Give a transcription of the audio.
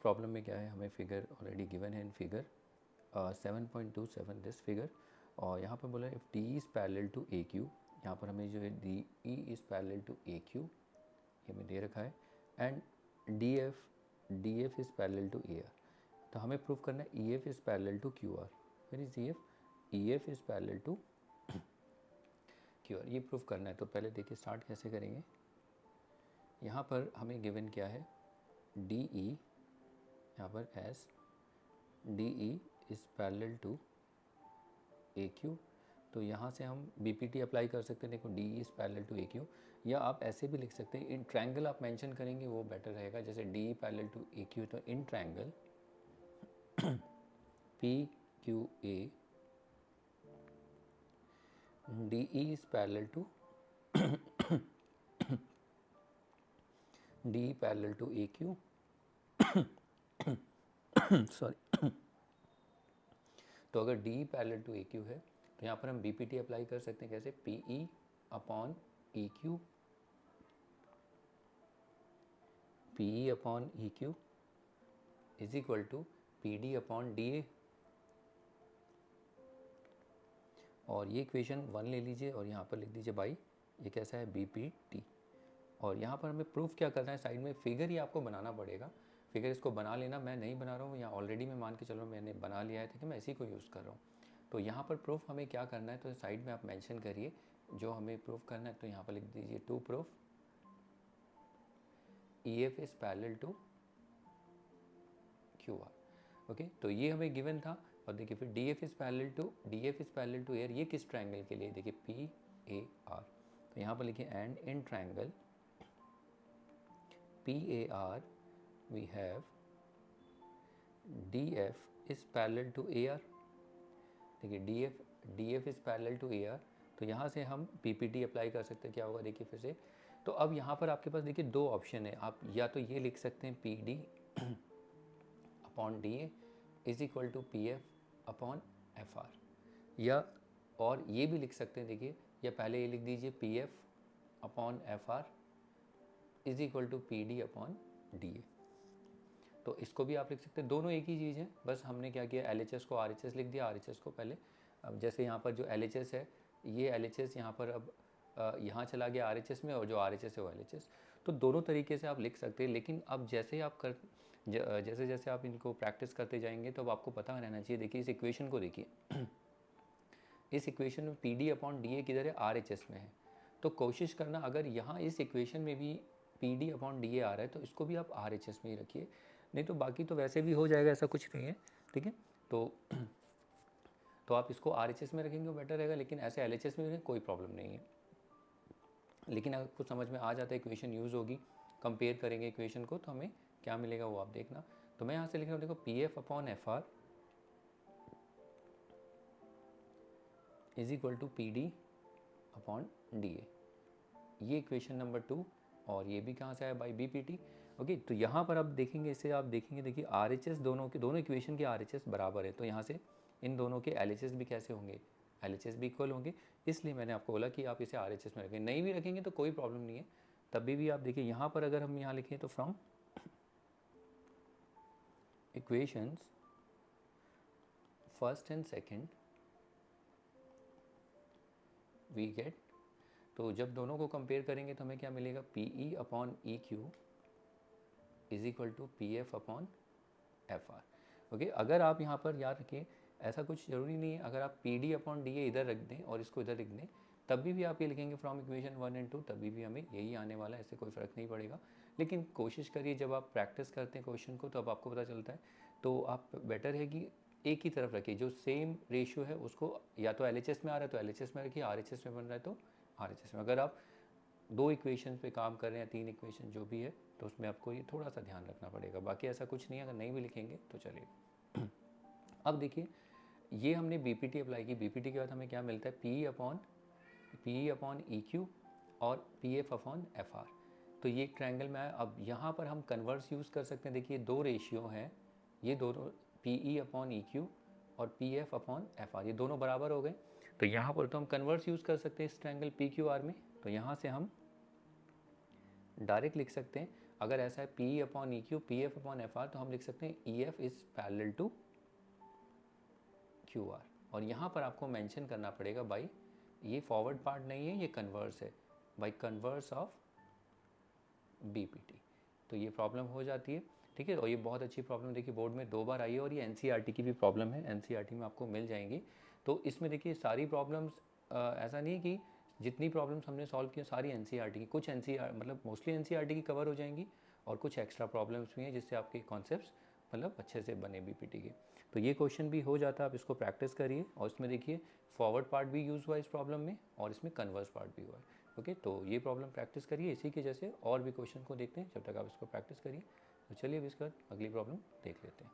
Problem में क्या है, हमें फिगर ऑलरेडी गिवन है इन फिगर 7.27 दिस फिगर, और यहाँ पर बोला है if D is parallel to A Q, यहाँ पर हमें जो है D E is parallel to A Q ये हमें दे रखा है, and D F is parallel to A R. तो हमें प्रूव करना है E F is parallel to Q R. Where is E F is parallel to Q R, ये प्रूव करना है। तो पहले देखिए स्टार्ट कैसे करेंगे। यहाँ पर हमें गिवन क्या है, डी ई, यहाँ पर as D E is parallel to A Q. तो यहाँ से हम बी पी टी अप्लाई कर सकते हैं। देखो D is parallel to A Q, या आप ऐसे भी लिख सकते हैं, इन ट्रायंगल आप मेंशन करेंगे वो बेटर रहेगा। जैसे D parallel to A Q, तो in triangle P Q A D E is parallel to D parallel to A Q sorry. तो अगर D parallel to A Q है तो यहाँ पर हम बी पी टी अप्लाई कर सकते हैं। कैसे, P E upon E Q, P E upon E Q is equal to P D upon D A. और ये इक्वेशन 1 ले लीजिए और यहाँ पर लिख दीजिए बाई, ये कैसा है, बी पी टी। और यहाँ पर हमें प्रूफ क्या करना है, साइड में फिगर ही आपको बनाना पड़ेगा। फिगर इसको बना लेना, मैं नहीं बना रहा हूँ, यहाँ ऑलरेडी मैं मान के चल रहा हूँ मैंने बना लिया है, ठीक है, मैं इसी को यूज़ कर रहा हूँ। तो यहाँ पर प्रूफ हमें क्या करना है, तो साइड में आप मेंशन करिए जो हमें प्रूफ करना है। तो यहाँ पर लिख दीजिए to proof E F is parallel to Q R. Okay, तो ये हमें गिवन था। और देखिए फिर D F is parallel to A R, ये किस ट्रायंगल के लिए, देखिए पी ए आर। तो यहाँ पर लिखिए and in triangle P A R we have D F is parallel to A R. देखिए D F is parallel to A R, तो यहाँ से हम पी पी टी अप्लाई कर सकते हैं। क्या होगा देखिए फिर से, तो अब यहाँ पर आपके पास देखिए दो ऑप्शन है। आप या तो ये लिख सकते हैं P D upon D A is equal to P F upon F R, या और ये भी लिख सकते हैं, देखिए, या पहले ये लिख दीजिए P F upon F R is equal to P D upon D A. तो इसको भी आप लिख सकते हैं, दोनों एक ही चीज़ है। बस हमने क्या किया, एल एच एस को आर एच एस लिख दिया, आर एच एस को पहले। अब जैसे यहाँ पर जो एल एच एस है, ये एल एच एस यहाँ पर अब यहाँ चला गया आर एच एस में, और जो आर एच एस है वो एल एच एस। तो दोनों तरीके से आप लिख सकते हैं। लेकिन अब जैसे आप जैसे जैसे आप इनको प्रैक्टिस करते जाएंगे तो अब आपको पता रहना चाहिए। देखिए इस इक्वेशन को देखिए इस इक्वेशन में पी डी अपॉन डी ए किधर है, आर एच एस में है। तो कोशिश करना, अगर यहाँ इस इक्वेशन में भी P D upon D A आ रहा है तो इसको भी आप आर एच एस में ही रखिए, नहीं तो बाकी तो वैसे भी हो जाएगा, ऐसा कुछ नहीं है, ठीक है। तो आप इसको आर एच एस में रखेंगे वो बेटर रहेगा, लेकिन ऐसे एल एच एस में रखें कोई प्रॉब्लम नहीं है। लेकिन अगर कुछ समझ में आ जाता है, इक्वेशन यूज़ होगी, कंपेयर करेंगे इक्वेशन को, तो हमें क्या मिलेगा वो आप देखना। तो मैं यहाँ से लिख रहा हूँ, देखो P F upon F R is equal to P D upon D A, ये इक्वेशन नंबर 2। और ये भी कहाँ से आया, by B P T. Okay, तो यहाँ पर आप देखेंगे, इसे आप देखेंगे, देखिए आर एच एस दोनों इक्वेशन के आर एच एस बराबर है। तो यहाँ से इन दोनों के एल एच एस भी कैसे होंगे, एल एच एस भी इक्वल होंगे। इसलिए मैंने आपको बोला कि आप इसे आर एच एस में रखें, नहीं भी रखेंगे तो कोई प्रॉब्लम नहीं है, तभी भी आप देखिए यहाँ पर अगर हम यहाँ लिखें तो from equations first and second we get, तो जब दोनों को कंपेयर करेंगे तो हमें क्या मिलेगा, P E upon E Q is equal to P F upon F R. Okay, अगर आप यहाँ पर याद रखिए, ऐसा कुछ ज़रूरी नहीं है, अगर आप पी डी अपॉन डी ए इधर रख दें और इसको इधर लिख दें तभी भी आप ये लिखेंगे फ्रॉम इक्वेशन 1 एंड 2, तभी भी हमें यही आने वाला है, ऐसे कोई फ़र्क नहीं पड़ेगा। लेकिन कोशिश करिए, जब आप प्रैक्टिस करते हैं क्वेश्चन को तब आपको पता चलता है, तो आप बेटर है कि एक ही तरफ रखिए, जो सेम रेशियो है उसको, या तो एल एच एस में आ रहा है तो एल एच एस में रखिए, आर एच एस में बन रहा है तो आर एच एस में। अगर आप 2 इक्वेशन पे काम कर रहे हैं, 3 इक्वेशन जो भी है, तो उसमें आपको ये थोड़ा सा ध्यान रखना पड़ेगा, बाकी ऐसा कुछ नहीं है। अगर नहीं भी लिखेंगे तो चलेगा। अब देखिए ये हमने बी पी टी अप्लाई की, बी पी टी के बाद हमें क्या मिलता है, पी अपॉन ई क्यू और P F upon F R. तो ये ट्रायंगल में आया। अब यहाँ पर हम कन्वर्स यूज़ कर सकते हैं। देखिए 2 रेशियो हैं, ये दोनों P E upon E Q और P F upon F R, ये दोनों बराबर हो गए। तो यहाँ पर तो हम कन्वर्स यूज़ कर सकते हैं इस ट्रायंगल पी क्यू आर में। तो यहाँ से हम डायरेक्ट लिख सकते हैं, अगर ऐसा है P upon E Q P F upon F R, तो हम लिख सकते हैं E F is parallel to Q R. और यहाँ पर आपको मेंशन करना पड़ेगा भाई ये फॉरवर्ड पार्ट नहीं है, ये कन्वर्स है, by converse of B P T. तो ये प्रॉब्लम हो जाती है, ठीक है। और ये बहुत अच्छी प्रॉब्लम देखिए बोर्ड में 2 बार आई है, और ये एनसीईआरटी की भी प्रॉब्लम है, एनसीईआरटी में आपको मिल जाएंगी। तो इसमें देखिए सारी प्रॉब्लम्स ऐसा नहीं है कि जितनी प्रॉब्लम्स हमने सॉल्व की सारी एनसीईआरटी की, कुछ एनसीईआर मतलब मोस्टली एनसीईआरटी की कवर हो जाएंगी, और कुछ एक्स्ट्रा प्रॉब्लम्स भी हैं जिससे आपके कॉन्सेप्ट्स मतलब अच्छे से बने बीपीटी के। तो ये क्वेश्चन भी हो जाता है, आप इसको प्रैक्टिस करिए। और इसमें देखिए फॉरवर्ड पार्ट भी यूज़ हुआ इस प्रॉब्लम में, और इसमें कन्वर्स पार्ट भी हुआ है। ओके, तो ये प्रॉब्लम प्रैक्टिस करिए। इसी के जैसे और भी क्वेश्चन को देखते हैं, जब तक आप इसको प्रैक्टिस करिए। तो चलिए अब इसके बाद अगली प्रॉब्लम देख लेते हैं।